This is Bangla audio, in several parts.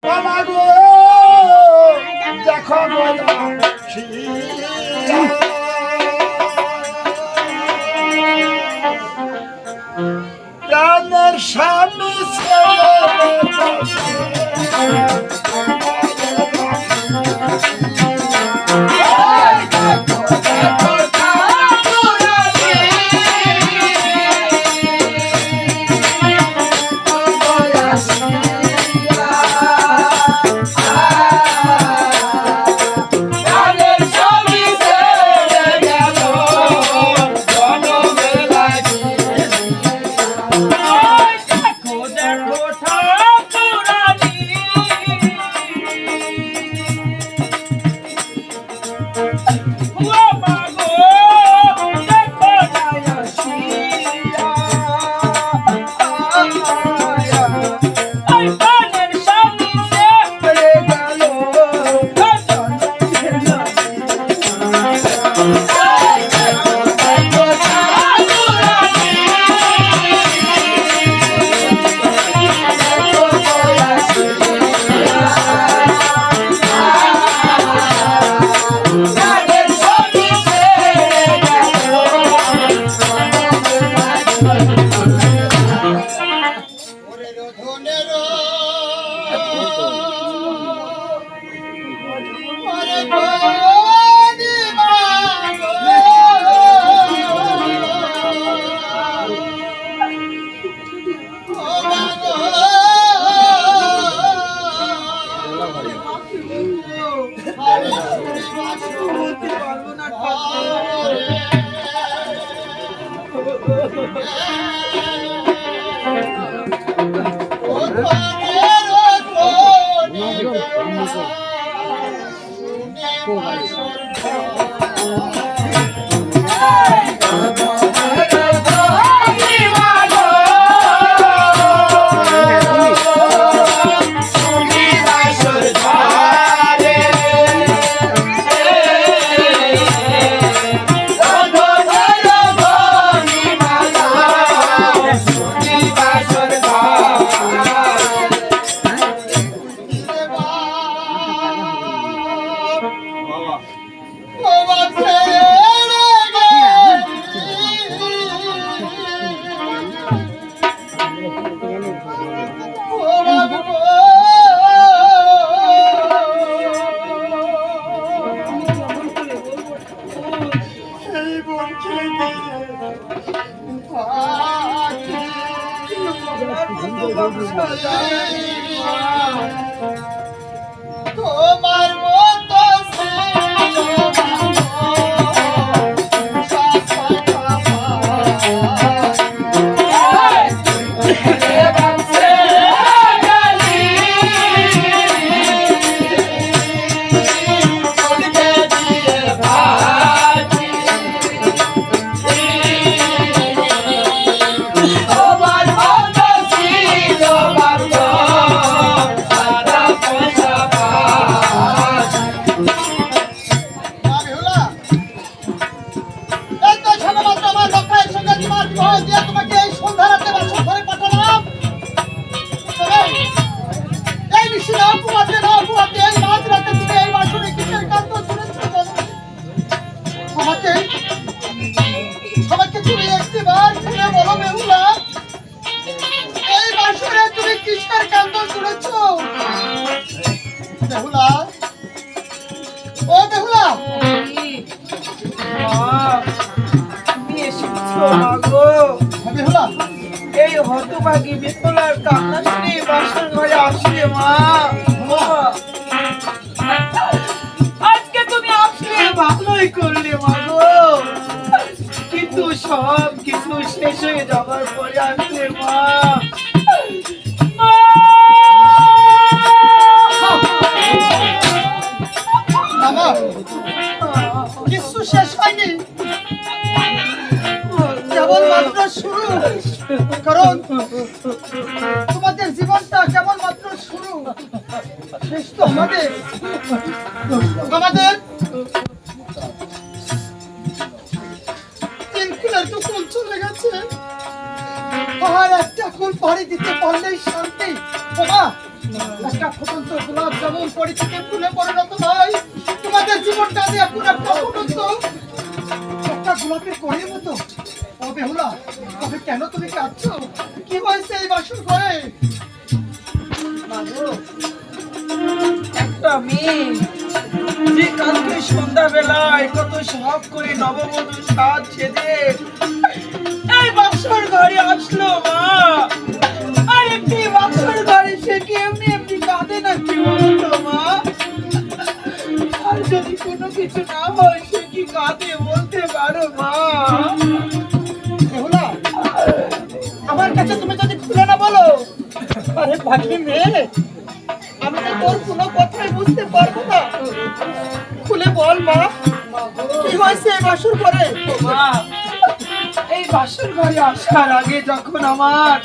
বাবা গো দেখো প্রাণের স্বামী তোমার মতো হতভাগী বিপুলার কান্না শুনে বাসর ঘরে আসলে মা আজকে তুমি আসলে ভালোই করলে মা গো, কিন্তু সব কিছু শেষ হয়ে যাবার পরে আসলে মা কিছু শেষ হয়নি, কেবলমাত্র শুরু। কারণ তোমাদের জীবনটা কেবলমাত্র শুরু, শেষ তো আমাদের। তিন কুলের তো কুল চলে গেছে, আর একটা কুল পাড়ি দিতে পারলেই শান্তি। বাবা একটা ফুটন্ত গোলাপ যেমন পরিচিতি ফুলে পরিণত হয়, তোমাদের জীবনটা যে এখন একটা ফুটন্ত একটা গোলাপের কড়ির মতো। ও বেহুলা, তবে কেন তুমি কাঁদছো? কি হয়েছে এই বাসর ঘরে? একটা মেয়ে যে কালকে সন্ধ্যা বেলায় কত শখ করে নববধূ সাজ সেজে এই বাসর ঘরে আসলো মা। আর একটি বাসর ঘরে সে কি এমনি এমনি কাঁদে না কি বলতো মা? আর যদি কোনো কিছু না হয় সে কি কাঁদে বলতে পারো মা? বেহুলা, আমার কাছে তুমি যদি খুলে না বলো, আরে পাখি মেয়ে, আমি তো তোর কোনো কথাই বুঝতে পারবো না। খুলে বল মা, কি হয়েছে এই বাসর ঘরে? মা, এই বাসর ঘরে আসার আগে যখন আমার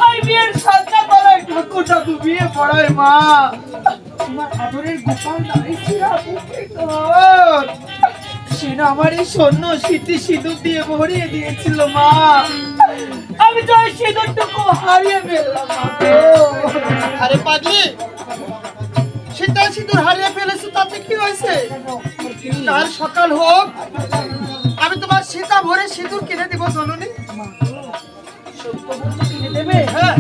এই বিয়ের সাজটা তলায় ঠাকুরটা ডুবিয়ে পড়ায় মা, তোমার আদরের গোপাল দাঁড়িয়েছিল সে না আমার এই স্বর্ণ স্মৃতি সিঁদুর দিয়ে ভরিয়ে দিয়েছিল মা। আমি তো ওই সিঁদুরটুকু হারিয়ে ফেললাম মা গো। আরে পাগলি, সেটা সিঁদুর হারিয়ে ফেলেছো, তাতে কি হয়েছে? কাল সকাল হোক, আমি তোমার সীতা ভরে সিঁদুর কিনে দিব জননী। সত্য বলতে কিনে দেবে? হ্যাঁ,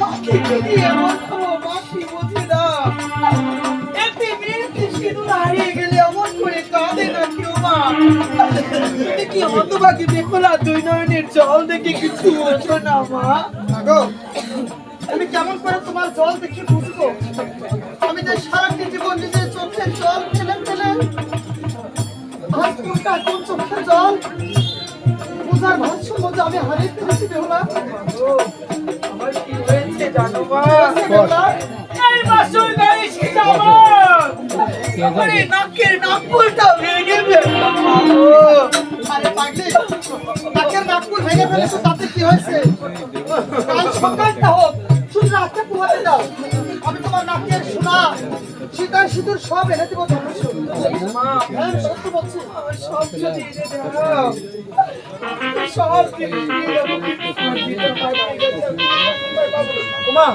মাকে যদি এমন করো, মা কি বোঝে না? একটি মেয়েকে সিঁদুর হারিয়ে গেলে এমন করে কাঁদে না কেউ মা। তুমি কি হতভাগী বেহুলা, দুই নয়নের জল দেখে কিছু বোঝো না মা? গো, আমি কেমন করে তোমার জল দেখে বুঝবো? আমি যে সারাটি জীবন নিজের চোখের জল ফেলে ফেলে আজ কোনটা কোন চোখের জল বুঝার ভারসাম্য যে আমি হারিয়ে ফেলেছি বেহুলা। আমার কি হয়েছে জানো মা? বেহুলা, এই বাসর গায়ে সীতা আমার আরে নাকের নাকফুলটা ভেঙে ফেললাম মা গো। আরে পাগলি, নাকের নাকফুল ভেঙে ফেলেছো, তাতে কি হয়েছে? কাল সকালটা হোক, শুধু রাতটা পোহাতে দাও, আমি তোমার নাকের সোনা সীতার সিঁদুর সব এনে দেবো ধনুষ। মা, হ্যাঁ, সত্য বলছি। আমার সব যদি এনে দাও, সব কিছু দিয়ে দেবো, কিন্তু তোমার দিতে পারছি না। মা,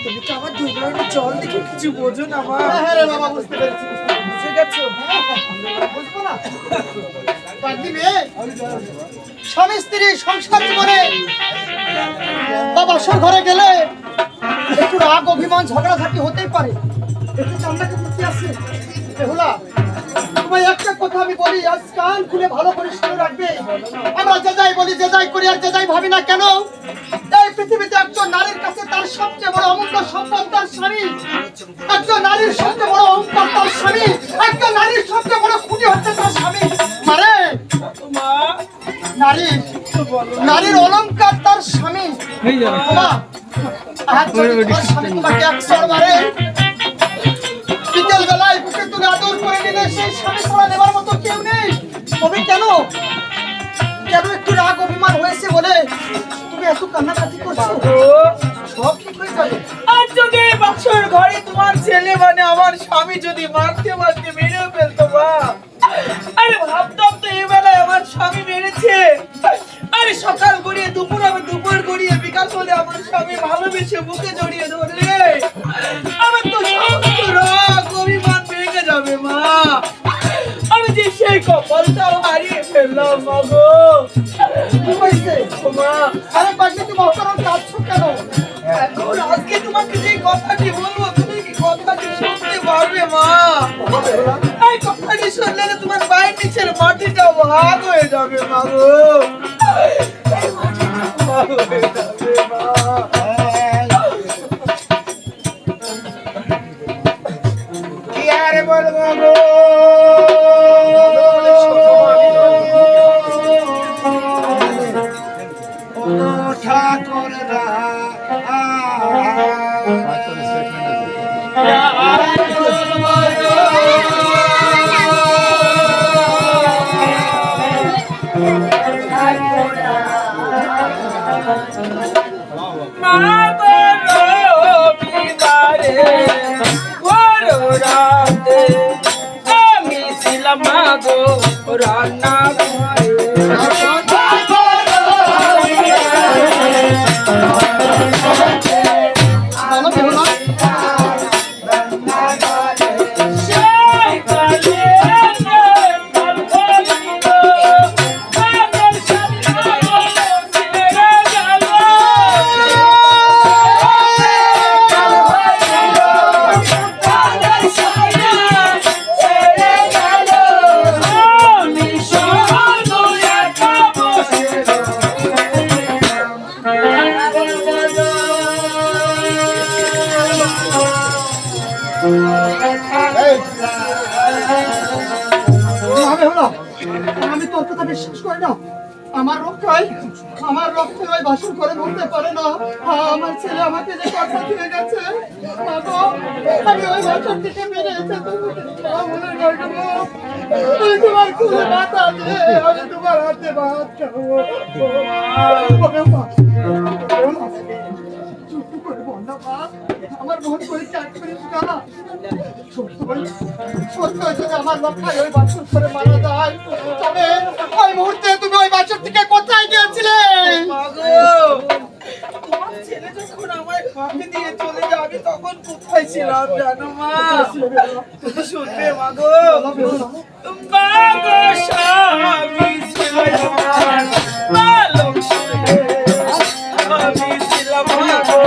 তুমি তো আমার দুই নয়নের জল দেখে কিছু বোঝো না মা। হ্যাঁ, হ্যাঁ রে বাবা, বুঝতে পেরেছি। বুঝে গেছো? বুঝবো না? পাগলি মেয়ে, স্বামী স্ত্রী সংসার জীবনে বা বাসর ঘরে গেলে একটু রাগ অভিমান ঝগড়াঝাটি হতেই পারে, এতে চামড়াকে বুঝতে আছে। বেহুলা, তোমায় একটা কথা আমি বলি, আজ কান খুলে ভালো করে শুনে রাখবে। আমরা যে যাই বলি, যে যাই করি আর যে যাই ভাবি না কেন, এই পৃথিবীতে একজন নারীর কাছে তার সবচেয়ে বড় অমূল্য সম্পদ তার স্বামী। একজন নারীর সবচেয়ে বড় অহংকার তার স্বামী। একজন নারীর সবচেয়ে বড় খুঁটি হচ্ছে তার স্বামী। মানে মা, নারীর অলংকার তার স্বামী। মা, আজ যদি তোমার স্বামী তোমাকে একশোর মারে, বিকেল বেলায় বুকে তুলে আদর করে নিলে সেই স্বামী ছাড়া নেবার মতো কেউ নেই। তবে কেন কেন একটু রাগ অভিমান হয়েছে বলে তুমি এত কান্নাকাটি করছো? সব ঠিক হয়ে যাবে। আর যদি এই বাসর ঘরে তোমার ছেলে মানে আমার স্বামী যদি মারতে মারতে মেরেও ফেলতো মা, আরে ভাবতাম তো এই বেলায় আমার স্বামী মেরেছে, আরে সকাল গড়িয়ে দুপুর হবে, দুপুর গড়িয়ে বিকাল হলে আমার স্বামী ভালোবেসে বুকে জড়িয়ে ধরলে আমার তো সমস্ত রাগ অভিমান ভেঙে যাবে মা। আমি যে সেই কপালটাও হারিয়ে ফেললাম মা গো। কি হয়েছে? মা, আরে পাগলি, তুমি অকারণ কাঁদছো কেন? এখন আজকে তোমাকে যে কথাটি বলবো তুমি কি কথাটি শুনতে পারবে মা? এই কথাটি শুনলে না তোমার পায়ের নিচের মাটিটা ভাগ হয়ে যাবে মা গো। এই মাটিটা ভাগ হয়ে যাবে মা। কি আর বলবো গো? ঠাকুররা রান্না আমি তোর কথা বিশ্বাস করি না। আমার রক্ষায় ওই বাসন করে বলতে পারে না। আমার ছেলে আমাকে যে কথা দিয়ে গেছে, আমি ওই বাসন থেকে মেরে এসে তোমার খুলে ভাত আছে, আমি তোমার হাতে ভাত খাবো। আমার মন পরিষ্কার করিস না। সত্য যদি আমার রক্ষায় ওই বাসন করে মারা যায়, তবে ওই মুহূর্তে তুমি ওই বাসন থেকে কোথায় গিয়েছিলে? তোমার ছেলে যখন আমায় ফাঁকি দিয়ে চলে যায়, আমি তখন কোথায় ছিলাম জানো মা? তুমি শুনবে মাগো, মাগো স্বামী ছিল আমার পালক শুনে, আমি ছিলাম মাগো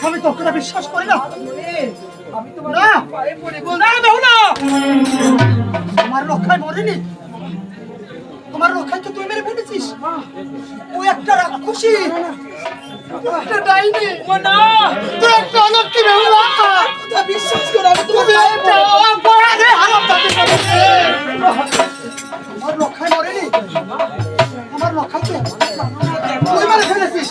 আমি তোকে বিশ্বাস করি না। আমি তোমার না। পায়ে পড়ে না দাও না, আমার রক্ষায় মরেনি। তোমার রক্ষায় তো তুই মেরে ফেলেছিস। ও একটা রাক্ষসী, একটা ডাইনি, না তুই একটা অলক্ষী বেহুলা। কথা বিশ্বাস করো, আমি তোমার তুমি পায়ে একটা পড়ে অপরাধী হারামজাদি করেছে। আমার রক্ষায় মরেনি, আমার রক্ষায় তো তুই মেরে ফেলেছিস।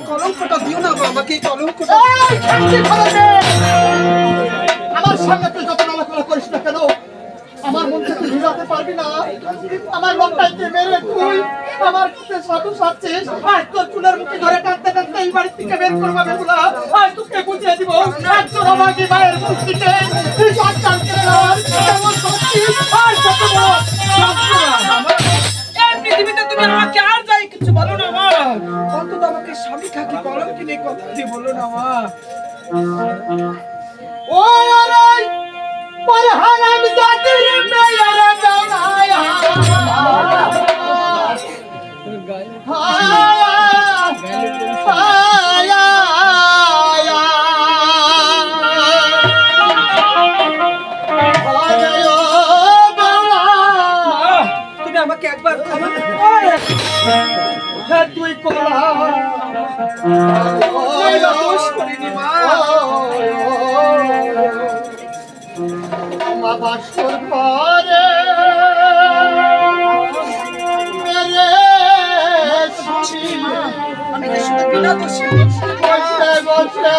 কলঙ্কটা দিও না গো আমাকে, এই কলঙ্কটা। এই খানকি খারাপে! আমার সামনে তুই যত নালাখোলা করিস না কেন, আমার মন থেকে ভিজাতে পারবি না। আমার লঙ্কাইকে মেরে তুই আমার কাছে সাধু সাচ্ছিস, আর তোর চুলের মুখে ধরে কাঁদতে কাঁদতে এই বাড়ি থেকে বের করবো বেগুলা। আর তোকে বুঝিয়ে দিব একজন আমাকে মায়ের মুখ থেকে তুই সন্তান কেড়ে নেওয়ার কেমন সত্যি আর কত বড় যন্ত্রণা। এই পৃথিবীতে তুমি আমাকে আর যাই কিছু বলো না মা, অন্তত আমাকে স্বামী খাকি কলঙ্কিনী কথাটি বলো না মা। ও আরে পরহান আমি জাতির মেয়েরা জানায়া তুমি আমাকে একবার ক্ষমা তুই কোলা দোষ করিনি মা। বাসর পরে মেরে আমি তো শুধু বিনা দোষী বসে বসে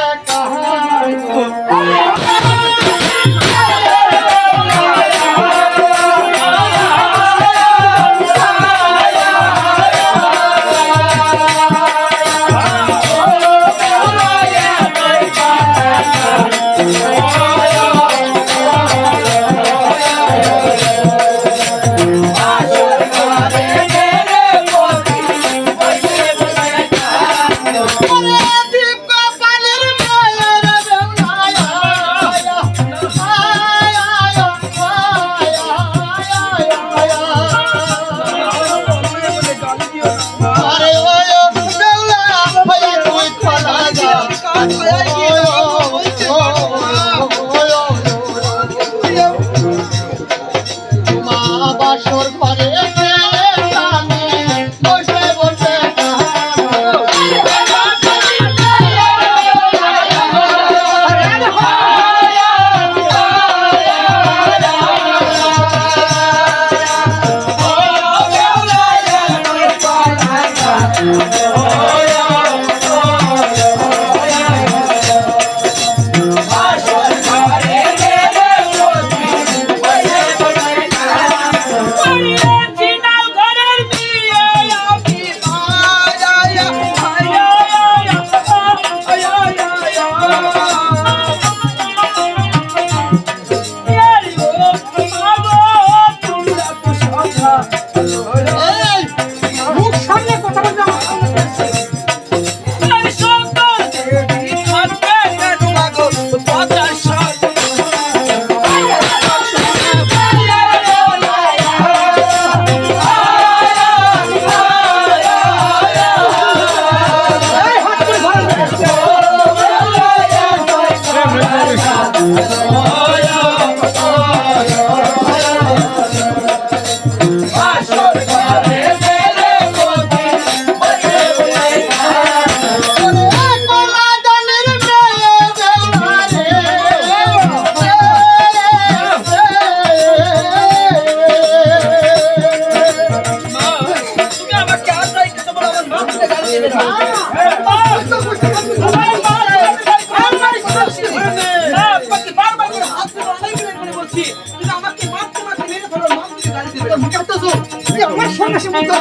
আমার সঙ্গে সে মতো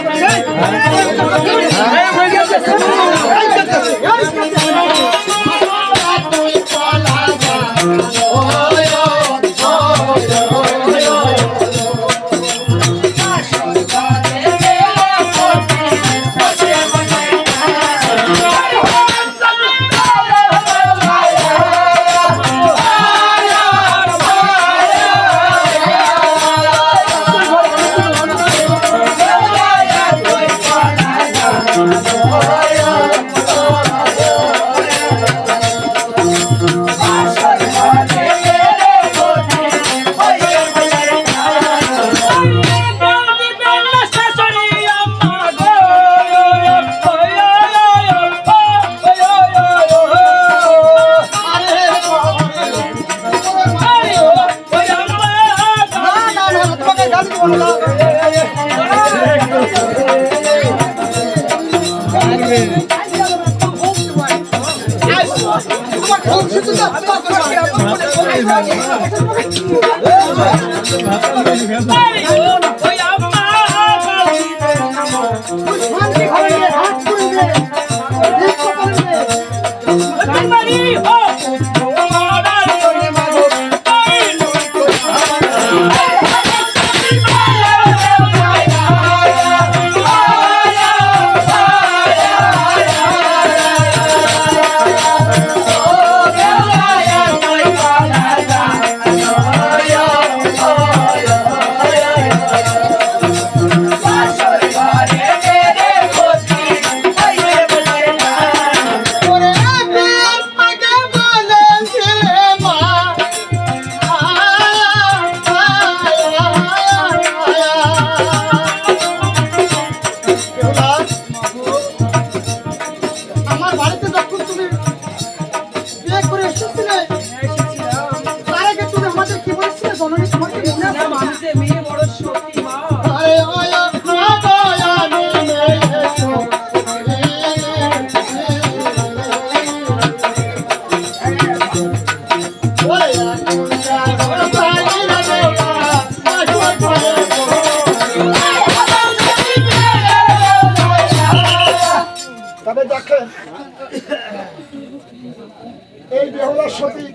এই বেহুলার সতী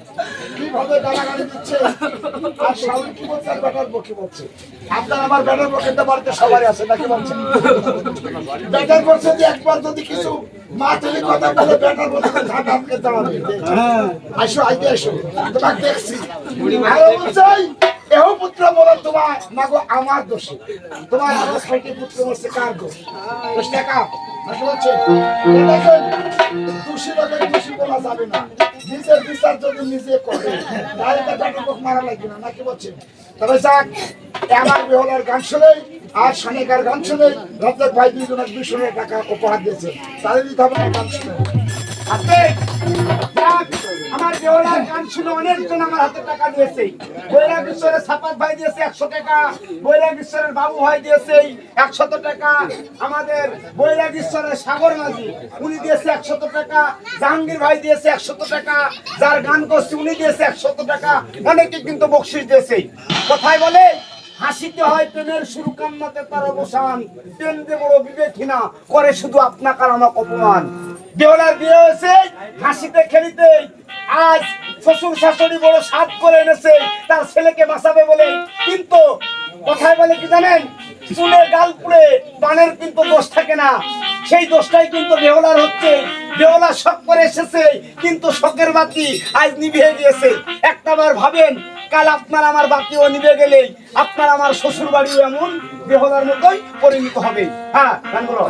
কিভাবে গালাগালি দিচ্ছে আর শাওন কি বলছে আর বেটার পক্ষে বলছে। আপনার আমার বেটার পক্ষে তো বাড়িতে সবাই আছে নাকি বলছেন? বেটার বলছে যে একবার যদি কিছু মা তুমি কথা বলে বেটার বলছে ঘাট আটকে দাঁড়াবে। আসো আইতে আসো তোমাকে দেখছি আরো বলছে এহ পুত্র বলো তোমার না গো আমার দোষে তোমার আরো ৬টি পুত্র বলছে কার দোষ? দোষ টাকা বলছে দেখেন দোষী লোকের দোষী বলা যাবে না, নিজের বিচার যদি নিজে করে তাহলে তো বেটার পক্ষ মারা লাগবে না নাকি বলছেন? তবে যাক আমার বেহলার গান শুনে আর শানিকার গান শুনে রত্নক ভাই দুজনের ২০০ টাকা উপহার দিয়েছে, তাহলে দিতে হবে না গান শুনে। আমার বেহলার গান শুনে অনেকজন আমার হাতে টাকা দিয়েছে। বৈরাগ ঈশ্বরের সাপাত ভাই দিয়েছে ১০০ টাকা, বৈরাগ ঈশ্বরের বাবু ভাই দিয়েছে ১০০ টাকা, আমাদের বৈরাগ ঈশ্বরের সাগর মাঝি উনি দিয়েছে ১০০ টাকা, জাহাঙ্গীর ভাই দিয়েছে ১০০ টাকা, যার গান করছে উনি দিয়েছে ১০০ টাকা, অনেকে কিন্তু বকশিশ দিয়েছে। কোথায় বলে হাসিতে হয় প্রেমের শুরু কান্নাতে তার অবসান, প্রেম যে বড় বিবেকহীনা করে শুধু আপনার আমাকে অপমান। বেহলার বিয়ে হয়েছে হাসিতে খেলিতে, আজ শ্বশুর শাশুড়ি বড় সাধ করে এনেছে তার ছেলেকে বাঁচাবে বলে, কিন্তু কথায় বলে কি জানেন চুলে গাল পুড়ে পানের কিন্তু দোষ থাকে না, সেই দোষটাই কিন্তু বেহলার হচ্ছে। বেহলা শখ করে এসেছে কিন্তু শখের বাতি আজ নিভিয়ে গিয়েছে। একটাবার ভাবেন কাল আপনার আমার বাতিও নিভে গেলেই আপনার আমার শ্বশুর বাড়িও এমন বেহলার মতোই পরিণত হবে। হ্যাঁ গান বলো।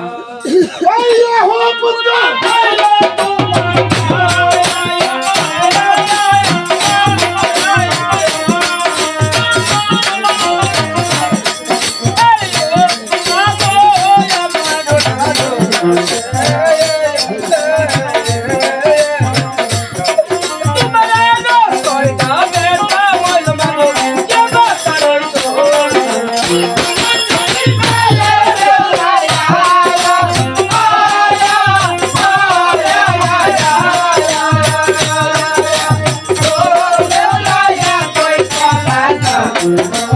Oh,